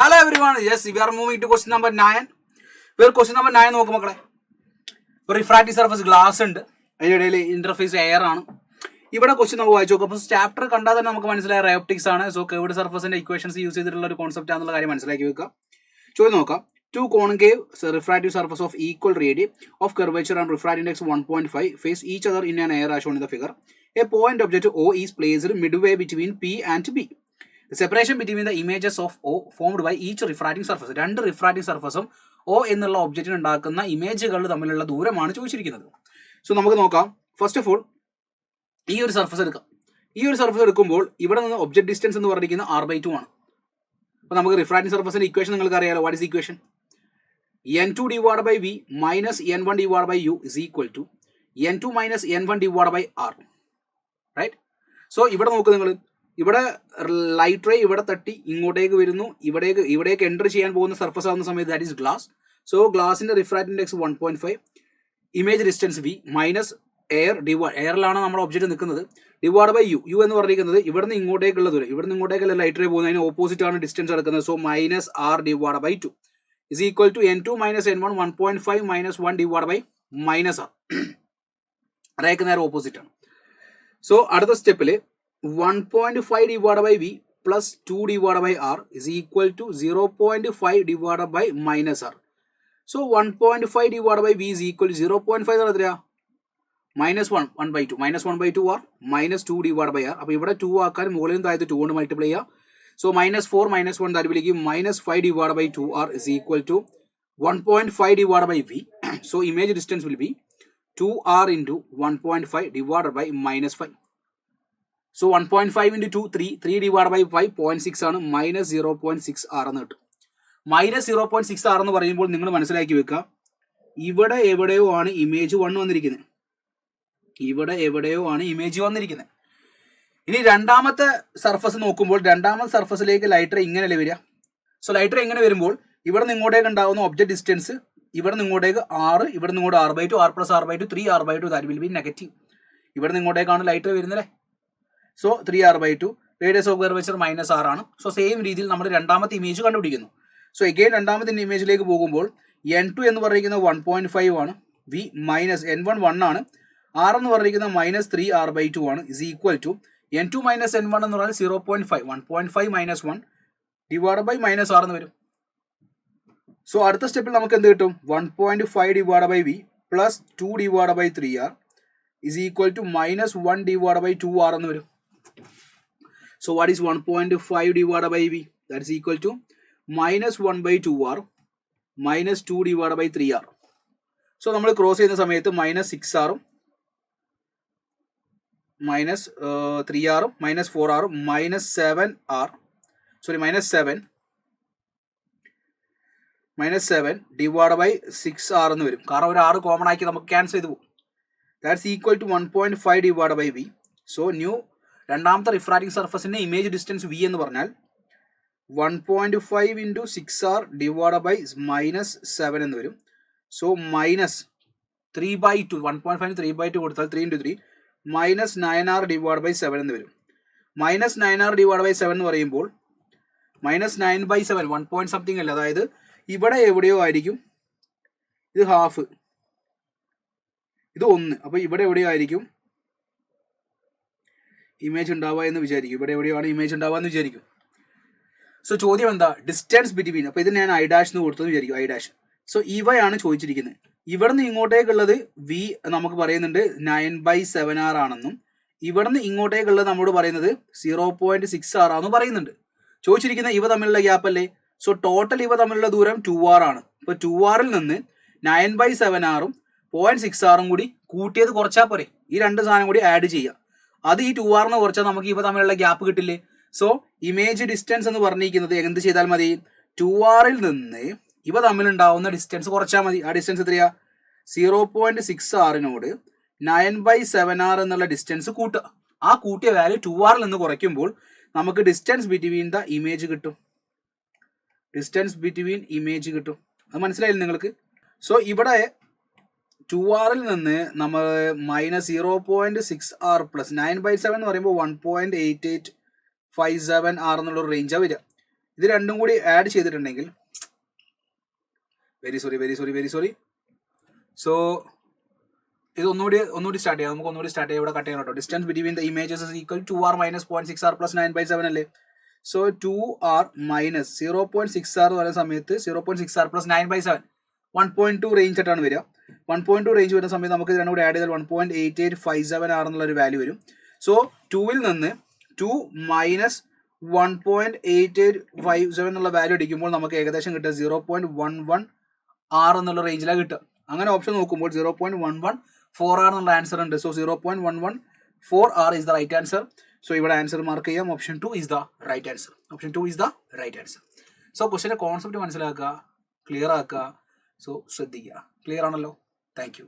Hello everyone, yes, we are moving to question number 9. Where question number 9 നോക്ക് മക്കളെ. Refractive surface glass ഉണ്ട്, അതിൻ്റെ ഇടയിൽ ഇന്റർഫേസ് എയർ ആണ്. ഇവിടെ ക്വസ്റ്റ്യൻ നമുക്ക് വായിച്ചു നോക്കാം. അപ്പോൾ ചാപ്റ്റർ കണ്ടാൽ തന്നെ നമുക്ക് മനസ്സിലായ റയോപ്റ്റിക്സ് ആണ്. സോ കേർവ്ഡ് സർഫസിന്റെ ഇക്വേഷൻസ് യൂസ് ചെയ്തിട്ടുള്ള ഒരു കോൺസെപ്റ്റ് ആണെന്നുള്ള കാര്യം മനസ്സിലാക്കി വെക്കുക. ചോദ്യം നോക്കാം. Two concave refractive surface of equal radii of curvature and refractive index 1.5 face each other in an air as shown in the figure. A point object O is placed midway between P and B. The separation between the images of O formed by each refracting surface. രണ്ട് refracting സർഫസും O എന്നുള്ള ഒബ്ജക്റ്റിന് ഉണ്ടാക്കുന്ന ഇമേജുകൾ തമ്മിലുള്ള ദൂരമാണ് ചോദിച്ചിരിക്കുന്നത്. So നമുക്ക് നോക്കാം. First of all ഈ ഒരു സർഫസ് എടുക്കാം. ഈ ഒരു സർഫസ് എടുക്കുമ്പോൾ ഇവിടെ നിന്ന് ഒബ്ജക്ട് ഡിസ്റ്റൻസ് എന്ന് പറഞ്ഞിരിക്കുന്നത് r/2 ആണ്. അപ്പോൾ നമുക്ക് റിഫ്രാക്റ്റിംഗ് സർഫസിന്റെ ഇക്വേഷൻ നിങ്ങൾക്ക് അറിയാലോ. What is equation? n2 divided by v minus n1 divided by u is equal to n2 minus n1 divided by r. Right? So ഇവിടെ നോക്ക്, നിങ്ങൾ ഇവിടെ ലൈറ്റ് റേ ഇവിടെ തട്ടി ഇങ്ങോട്ടേക്ക് വരുന്നു, ഇവിടേക്ക് എൻ്റർ ചെയ്യാൻ പോകുന്ന സർഫസ് ആവുന്ന സമയത്ത് ദാറ്റ് ഈസ് ഗ്ലാസ്. സോ ഗ്ലാസിന്റെ refractive index 1.5, image distance v minus എയറിലാണ് നമ്മുടെ ഒബ്ജക്റ്റ് നിൽക്കുന്നത്, ഡിവൈഡ് ബൈ യു എന്ന് പറഞ്ഞിരിക്കുന്നത് ഇവിടുന്ന് ഇങ്ങോട്ടേക്കുള്ള ദൂരം. ഇവിടുന്ന് ഇങ്ങോട്ടേക്കുള്ള ലൈറ്റ് റേ പോകുന്നതിന് ഓപ്പോസിറ്റ് ആണ് ഡിസ്റ്റൻസ് എടുക്കുന്നത്. So minus r divide by 2 is equal to n2 minus n1 1.5 minus 1 divided by minus r. Rake നേരെ ഓപ്പോസിറ്റ് ആണ്. സോ അടുത്ത സ്റ്റെപ്പിൽ 1.5 divided by v plus 2 divided by r is equal to 0.5 divided by minus r. So 1.5 divided by v is equal to 0.5 എന്ന് എത്രയാ? minus 1/2 minus 1/2 r minus 2 divided by r. അപ്പോൾ ഇവിടെ 2 ആക്കാൻ മുകളിൽ താഴത്ത് 2 കൊണ്ട് മൾട്ടിപ്ലൈ ചെയ്യുക. So minus 4 minus 1 that will give minus 5 divided by 2r is equal to 1.5 divided by v. So image distance will be 2r into 1.5 divided by minus 5. So 1.5 into 2 3 divided by 5 0.6 ആണ്, minus 0.6 r എന്ന് കിട്ടും. Minus 0.6 r എന്ന് പറയുമ്പോൾ നിങ്ങൾ മനസ്സിലാക്കി വെക്കുക, ഇവിടെ എവിടെയോ ആണ് ഇമേജ് 1 വന്നിരിക്കുന്നത്. ഇനി രണ്ടാമത്തെ സർഫസ് നോക്കുമ്പോൾ രണ്ടാമത്തെ സർഫസിലേക്ക് ലൈറ്റ് റേ ഇങ്ങനെയല്ലേ വരിക. സോ ലൈറ്റ് റേ ഇങ്ങനെ വരുമ്പോൾ ഇവിടെ നിന്ന് ഇങ്ങോട്ടേക്ക് ഉണ്ടാകുന്ന ഒബ്ജക്ട് ഡിസ്റ്റൻസ് ഇവിടെ നിന്ന് ഇങ്ങോട്ടേക്ക് 6, ഇവിടെ നിന്ന് ഇങ്ങോട്ട് r/2, r plus r/2 3r/2 that will be negative. ഇവിടെ നിന്ന് ഇങ്ങോട്ടേക്കാണ് ലൈറ്റ് റേ വരുന്നല്ലേ. So 3r/2 radius of curvature minus r ആണ്. സോ സെയിം രീതിയിൽ നമ്മൾ രണ്ടാമത്തെ ഇമേജ് കണ്ടുപിടിക്കുന്നു. സോ എഗെയിൻ രണ്ടാമത്തെ ഇമേജിലേക്ക് പോകുമ്പോൾ n2 എന്ന് പറഞ്ഞിരിക്കുന്നത് 1.5 ആണ്, v മൈനസ് n1 1 ആണ്, r എന്ന് പറഞ്ഞിരിക്കുന്നത് മൈനസ് 3r/2 ആണ്, is equal to n2 minus n1 എന്ന് പറഞ്ഞാൽ 0.5 1.5 minus 1 divide by minus r എന്ന് വരും. സോ അടുത്ത സ്റ്റെപ്പിൽ നമുക്ക് എന്ത് കിട്ടും? 1.5 divide by v plus 2 divide by 3r is equal to minus 1 divide by 2r എന്ന് വരും. So what is 1.5 divide by v? That is equal to minus 1 by 2r minus 2 divide by 3r. So നമ്മൾ cross ചെയ്യുന്ന സമയത്ത് minus 6r minus 3r minus 4r minus 7r minus 7 divide by 6r എന്ന് വരും. കാരണം ഒരു r common ആക്കി നമുക്ക് cancel ചെയ്ത് പോകും. That's equal to 1.5 divide by v. So രണ്ടാമത്തെ റിഫ്രാക്റ്റിംഗ് സർഫസിന്റെ ഇമേജ് ഡിസ്റ്റൻസ് v എന്ന് പറഞ്ഞാൽ 1.5 into 6r divide by minus 7 എന്ന് വരും. സോ മൈനസ് 3/2 1.5 3/2 കൊടുത്താൽ 3 into 3 minus 9r divide by 7 എന്ന് വരും. മൈനസ് 9r ഡിവൈഡ് ബൈ 7 എന്ന് പറയുമ്പോൾ മൈനസ് 9/7 1 പോയിന്റ് സംതിങ് അല്ല, അതായത് ഇവിടെ എവിടെയോ ആയിരിക്കും ഇത് ഹാഫ്, ഇത് 1, അപ്പോൾ ഇവിടെ എവിടെയോ ആയിരിക്കും ഇമേജ് ഉണ്ടാവുക എന്ന് വിചാരിക്കും. ഇവിടെ എവിടെയാണ് ഇമേജ് ഉണ്ടാവുക എന്ന് വിചാരിക്കും. സോ ചോദ്യം എന്താ? Distance between. അപ്പോൾ ഇത് ഞാൻ i' എന്ന് കൊടുത്തെന്ന് വിചാരിക്കും, i'. സോ ഇവയാണ് ചോദിച്ചിരിക്കുന്നത്. ഇവിടെ നിന്ന് ഇങ്ങോട്ടേക്കുള്ളത് v നമുക്ക് പറയുന്നുണ്ട് 9/7r ആണെന്നും ഇവിടെ നിന്ന് ഇങ്ങോട്ടേക്കുള്ളത് നമ്മോട് പറയുന്നത് 0.6r ആണെന്നും പറയുന്നുണ്ട്. ചോദിച്ചിരിക്കുന്ന ഇവ തമ്മിലുള്ള ഗ്യാപ്പ് അല്ലേ. സോ ടോട്ടൽ ഇവ തമ്മിലുള്ള ദൂരം 2r ആണ്. ഇപ്പോൾ 2rൽ നിന്ന് 9/7r 0.6r കൂടി കൂട്ടിയത് കുറച്ചാൽ പോരെ. ഈ രണ്ട് സാധനം കൂടി ആഡ് ചെയ്യുക. അത് ഈ 2r കുറച്ചാൽ നമുക്ക് ഇവ തമ്മിലുള്ള ഗ്യാപ്പ് കിട്ടില്ലേ. സോ ഇമേജ് ഡിസ്റ്റൻസ് എന്ന് പറഞ്ഞിരിക്കുന്നത് എന്ത് ചെയ്താൽ മതി? 2rൽ നിന്ന് ഇവ തമ്മിലുണ്ടാവുന്ന ഡിസ്റ്റൻസ് കുറച്ചാൽ മതി. ആ ഡിസ്റ്റൻസ് എത്രയാ? 0.6rനോട് 9/7r എന്നുള്ള ഡിസ്റ്റൻസ് കൂട്ടുക. ആ കൂട്ടിയ വാല്യൂ 2rൽ നിന്ന് കുറയ്ക്കുമ്പോൾ നമുക്ക് ഡിസ്റ്റൻസ് ബിറ്റ്വീൻ ദ ഇമേജ് കിട്ടും. അത് മനസ്സിലായില്ലേ നിങ്ങൾക്ക്? സോ ഇവിടെ 2rൽ നിന്ന് നമ്മൾ മൈനസ് 0.6r പ്ലസ് 9/7 എന്ന് പറയുമ്പോൾ 1.8857r എന്നുള്ളൊരു റേഞ്ചാണ് വരിക. ഇത് രണ്ടും കൂടി ആഡ് ചെയ്തിട്ടുണ്ടെങ്കിൽ വെരി സോറി. സോ ഇത് ഒന്നുകൂടി സ്റ്റാർട്ട് ചെയ്യാം. നമുക്ക് ഒന്നുകൂടി സ്റ്റാർട്ട് ചെയ്യാം. ഇവിടെ കട്ട് ചെയ്യാം കേട്ടോ. Distance between the images is equal 2r minus 0.6r plus 9/7 അല്ലേ. സോ 2r മൈനസ് 0.6r എന്ന് പറയുന്ന സമയത്ത് 0.6r പ്ലസ് 9/7 1.2 റേഞ്ച് ആയിട്ടാണ് വരിക. 1.2 റേഞ്ച് വരുന്ന സമയത്ത് നമുക്ക് ഇത് രണ്ടും കൂടി ആഡ് ചെയ്താൽ 1.8857 r എന്നുള്ളൊരു വാല്യൂ വരും. സോ 2-ൽ നിന്ന് 2 മൈനസ് 1.8857 എന്നുള്ള വാല്യൂ അടിക്കുമ്പോൾ നമുക്ക് ഏകദേശം കിട്ടുക 0.11 r എന്നുള്ള റേഞ്ചിലാണ് കിട്ടുക. അങ്ങനെ ഓപ്ഷൻ നോക്കുമ്പോൾ 0.114r എന്നുള്ള ആൻസർ ഉണ്ട്. So 0.114r is the right answer. So ഇവിടെ ആൻസർ മാർക്ക് ചെയ്യാം. Option 2 is the right answer. So ക്വസ്റ്റിന്റെ കോൺസെപ്റ്റ് മനസ്സിലാക്കുക, ക്ലിയർ ആക്കുക. സോ ശ്രദ്ധിക്കുക. ക്ലിയർ ആണല്ലോ? Thank U.